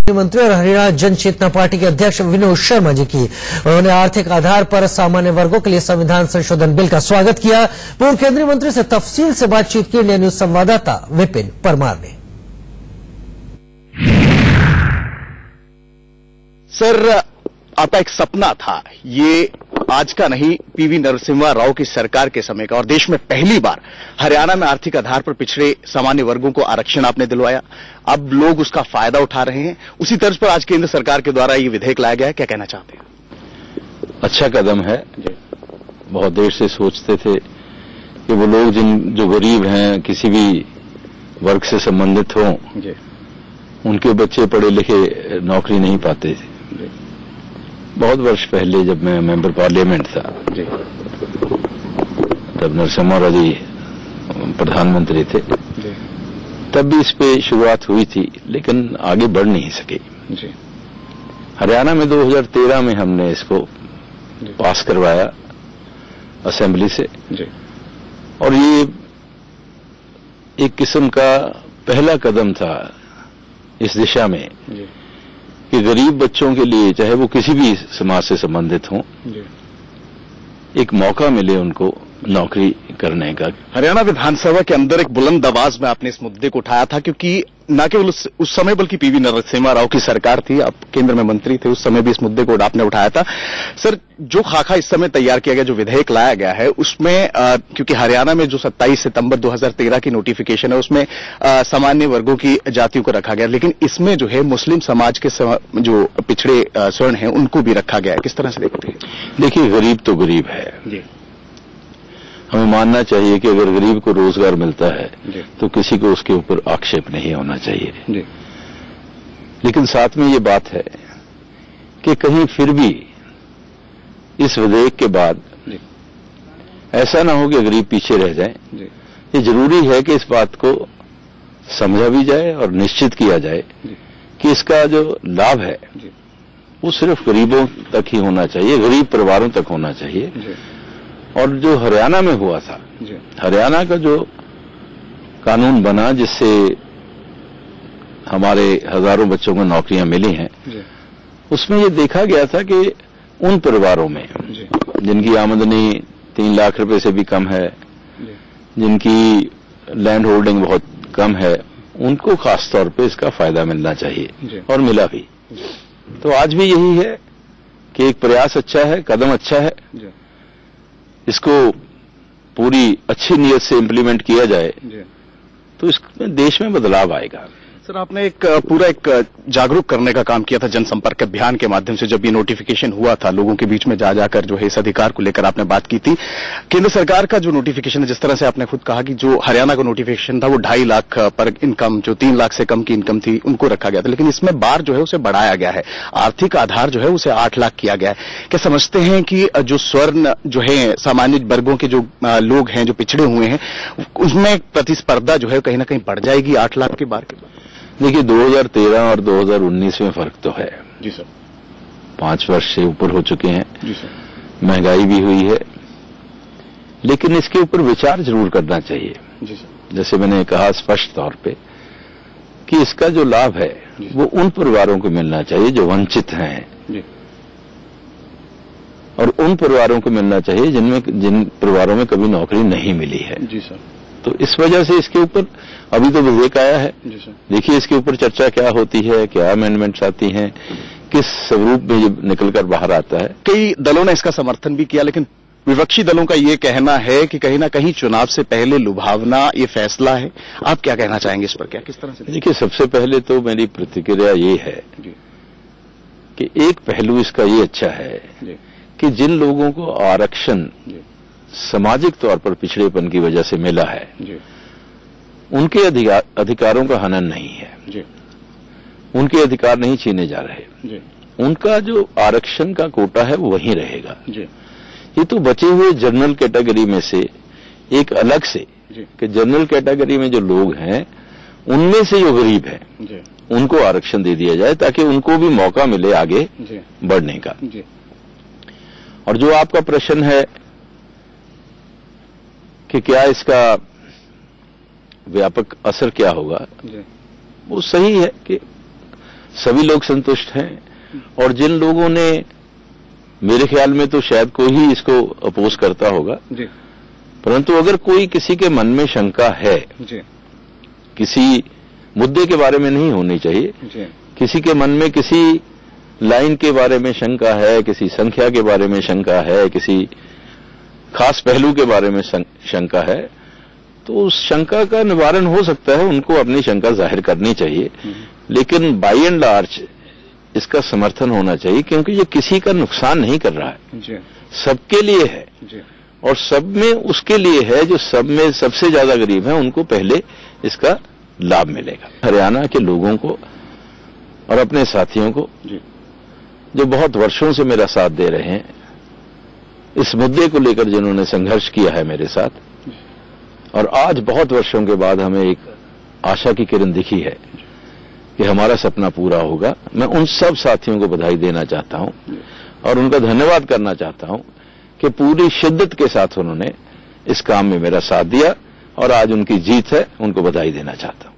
मंत्री और हरियाणा जन चेतना पार्टी के अध्यक्ष विनोद शर्मा जी की। उन्होंने आर्थिक आधार पर सामान्य वर्गों के लिए संविधान संशोधन बिल का स्वागत किया। पूर्व केंद्रीय मंत्री से तफसील से बातचीत की इंडिया न्यूज संवाददाता विपिन परमार ने। सर, आपका एक सपना था, ये आज का नहीं, पीवी नरसिम्हा राव की सरकार के समय का, और देश में पहली बार हरियाणा में आर्थिक आधार पर पिछड़े सामान्य वर्गों को आरक्षण आपने दिलवाया। अब लोग उसका फायदा उठा रहे हैं। उसी तर्ज पर आज केंद्र सरकार के द्वारा ये विधेयक लाया गया है, क्या कहना चाहते हैं? अच्छा कदम है। बहुत देर से सोचते थे कि वो लोग जो गरीब हैं, किसी भी वर्ग से संबंधित हों, उनके बच्चे पढ़े लिखे नौकरी नहीं पाते थे। बहुत वर्ष पहले जब मैं मेंबर पार्लियामेंट था, तब नरसिम्हा राव जी प्रधानमंत्री थे, तब भी इस पे शुरुआत हुई थी, लेकिन आगे बढ़ नहीं सके। हरियाणा में 2013 में हमने इसको पास करवाया असेंबली से, और ये एक किस्म का पहला कदम था इस दिशा में कि गरीब बच्चों के लिए, चाहे वो किसी भी समाज से संबंधित हों, एक मौका मिले उनको नौकरी करने का। हरियाणा विधानसभा के अंदर एक बुलंद आवाज में आपने इस मुद्दे को उठाया था, क्योंकि न केवल उस समय बल्कि पीवी नरसिम्हा राव की सरकार थी, आप केंद्र में मंत्री थे, उस समय भी इस मुद्दे को आपने उठाया था। सर, जो खाका इस समय तैयार किया गया, जो विधेयक लाया गया है, उसमें क्योंकि हरियाणा में जो 27 सितंबर 2013 की नोटिफिकेशन है, उसमें सामान्य वर्गों की जातियों को रखा गया, लेकिन इसमें जो है मुस्लिम समाज के जो पिछड़े स्वर्ण हैं उनको भी रखा गया है। किस तरह से देखते हैं? देखिए, गरीब तो गरीब है जी। हमें मानना चाहिए कि अगर गरीब को रोजगार मिलता है तो किसी को उसके ऊपर आक्षेप नहीं होना चाहिए। लेकिन साथ में ये बात है कि कहीं फिर भी इस विधेयक के बाद ऐसा ना हो कि गरीब पीछे रह जाए। ये जरूरी है कि इस बात को समझा भी जाए और निश्चित किया जाए कि इसका जो लाभ है वो सिर्फ गरीबों तक ही होना चाहिए, गरीब परिवारों तक होना चाहिए। और जो हरियाणा में हुआ था, हरियाणा का जो कानून बना जिससे हमारे हजारों बच्चों को नौकरियां मिली हैं, उसमें ये देखा गया था कि उन परिवारों में जिनकी आमदनी 3 लाख रुपए से भी कम है, जिनकी लैंड होल्डिंग बहुत कम है, उनको खासतौर पे इसका फायदा मिलना चाहिए, और मिला भी। तो आज भी यही है कि एक प्रयास अच्छा है, कदम अच्छा है, इसको पूरी अच्छी नीयत से इम्प्लीमेंट किया जाए तो इसमें देश में बदलाव आएगा। सर, आपने एक पूरा एक जागरूक करने का काम किया था जनसंपर्क अभियान के माध्यम से। जब ये नोटिफिकेशन हुआ था, लोगों के बीच में जा जाकर जो है इस अधिकार को लेकर आपने बात की थी। केंद्र सरकार का जो नोटिफिकेशन है, जिस तरह से आपने खुद कहा कि जो हरियाणा का नोटिफिकेशन था वो 2.5 लाख पर इनकम, जो 3 लाख से कम की इनकम थी, उनको रखा गया था, लेकिन इसमें बार जो है उसे बढ़ाया गया है, आर्थिक आधार जो है उसे 8 लाख किया गया है। क्या समझते हैं कि जो स्वर्ण जो है सामान्य वर्गों के जो लोग हैं, जो पिछड़े हुए हैं, उसमें प्रतिस्पर्धा जो है कहीं ना कहीं बढ़ जाएगी 8 लाख के बार के बाद? देखिए, 2013 और 2019 में फर्क तो है जी सर। 5 वर्ष से ऊपर हो चुके हैं जी सर। महंगाई भी हुई है, लेकिन इसके ऊपर विचार जरूर करना चाहिए जी सर। जैसे मैंने कहा स्पष्ट तौर पे कि इसका जो लाभ है वो उन परिवारों को मिलना चाहिए जो वंचित हैं जी। और उन परिवारों को मिलना चाहिए जिन परिवारों में कभी नौकरी नहीं मिली है जी सर। तो इस वजह से इसके ऊपर अभी तो विधेयक आया है, देखिए इसके ऊपर चर्चा क्या होती है, क्या अमेंडमेंट्स आती हैं, किस स्वरूप में ये निकलकर बाहर आता है। कई दलों ने इसका समर्थन भी किया, लेकिन विपक्षी दलों का ये कहना है कि कहीं ना कहीं चुनाव से पहले लुभावना ये फैसला है। आप क्या कहना चाहेंगे इस पर? क्या किस तरह से? देखिए, सबसे पहले तो मेरी प्रतिक्रिया ये है कि एक पहलू इसका ये अच्छा है कि जिन लोगों को आरक्षण सामाजिक तौर पर पिछड़ेपन की वजह से मिला है उनके अधिकारों का हनन नहीं है, उनके अधिकार नहीं छीने जा रहे, उनका जो आरक्षण का कोटा है वो वहीं रहेगा। ये तो बचे हुए जनरल कैटेगरी में से एक अलग से कि जनरल कैटेगरी में जो लोग हैं उनमें से जो गरीब हैं उनको आरक्षण दे दिया जाए ताकि उनको भी मौका मिले आगे बढ़ने का। और जो आपका प्रश्न है कि क्या इसका व्यापक असर क्या होगा, वो सही है कि सभी लोग संतुष्ट हैं। और जिन लोगों ने, मेरे ख्याल में तो शायद कोई ही इसको अपोज करता होगा, परंतु अगर कोई किसी के मन में शंका है, किसी मुद्दे के बारे में नहीं होनी चाहिए, किसी के मन में किसी लाइन के बारे में शंका है, किसी संख्या के बारे में शंका है, किसी खास पहलू के बारे में शंका है, तो उस शंका का निवारण हो सकता है, उनको अपनी शंका जाहिर करनी चाहिए। लेकिन बाय एंड लार्ज इसका समर्थन होना चाहिए, क्योंकि ये किसी का नुकसान नहीं कर रहा है, सबके लिए है। और सब में उसके लिए है जो सब में सबसे ज्यादा गरीब है, उनको पहले इसका लाभ मिलेगा। हरियाणा के लोगों को और अपने साथियों को जो बहुत वर्षों से मेरा साथ दे रहे हैं, इस मुद्दे को लेकर जिन्होंने संघर्ष किया है मेरे साथ, और आज बहुत वर्षों के बाद हमें एक आशा की किरण दिखी है कि हमारा सपना पूरा होगा, मैं उन सब साथियों को बधाई देना चाहता हूं और उनका धन्यवाद करना चाहता हूं कि पूरी शिद्दत के साथ उन्होंने इस काम में मेरा साथ दिया, और आज उनकी जीत है, उनको बधाई देना चाहता हूं।